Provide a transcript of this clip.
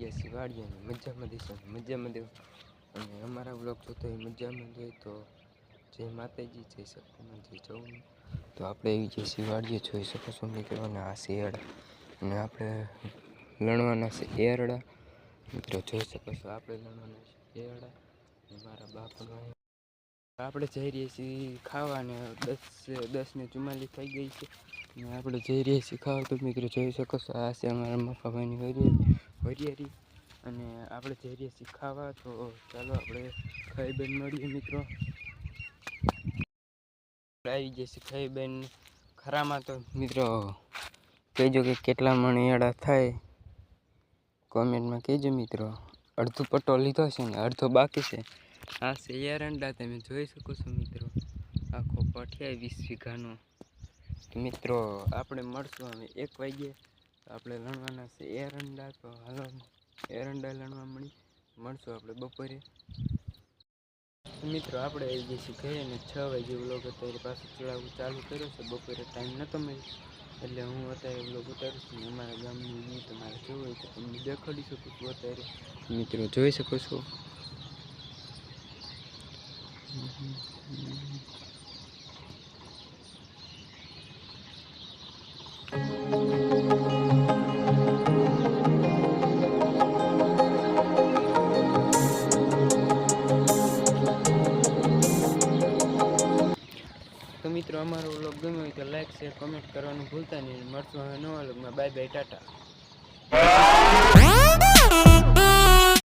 એસી વાડિયાને મજામાં દેશો મજામાં દેવ અને અમારા બ્લોગ જોતો હોય મજામાં દે તો જય માતાજી જય સકુમાં જય ચૌ તો આપણે એવી જે શિવાડીએ જોઈ શકો છો મિત્રો અને આ શિયાળ અને આપણે લણવાના છે એરડા મિત્રો જોઈ શકો છો આપણે લણવાના છે એરડા મારા બાપનો આપણે જઈ રહીએ છીએ ખાવાને 10:44 થઈ ગઈ છે અને આપણે જઈ રહીએ છીએ ખાવા તો મિત્રો જોઈ શકો છો આ છે અમારા મફાભાઈની વરિયારી અને આપણે જઈ રહીએ છીએ ખાવા તો ચાલો આપણે ખાઈ બેન મળીએ મિત્રો આવી જશે ખાઈ બેન ખરામાં તો મિત્રો કહેજો કે કેટલા મણ એડા થાય કોમેન્ટમાં કહેજો મિત્રો અડધો પટ્ટો લીધો છે ને અડધો બાકી છે આ છે એરંડા તમે જોઈ શકો છો મિત્રો આખો 28 વીઘાનો મિત્રો આપણે મળશું હવે 1 વાગ્યે આપણે લણવાના છે એરંડા તો હાલો એરંડા લણવા મળશું આપણે બપોરે મિત્રો આપણે આવી જઈશું ખાઈએ ને 6 વાગે વ્લોગ અત્યારે પાછું ચડાવવું ચાલુ કર્યો છે બપોરે ટાઈમ નહોતો મળ્યો એટલે હું અત્યારે વ્લોગ ઉતારું છું અમારા ગામનું વ્યૂ તમારે જોવું હોય તો તમને દેખાડી શકું છું અત્યારે મિત્રો જોઈ શકો છો તો મિત્રો અમારો વ્લોગ ગમ્યો હોય તો લાઈક શેર કમેન્ટ કરવાનું ભૂલતા નહીં મળશું હવે નવા વ્લોગમાં બાય બાય ટાટા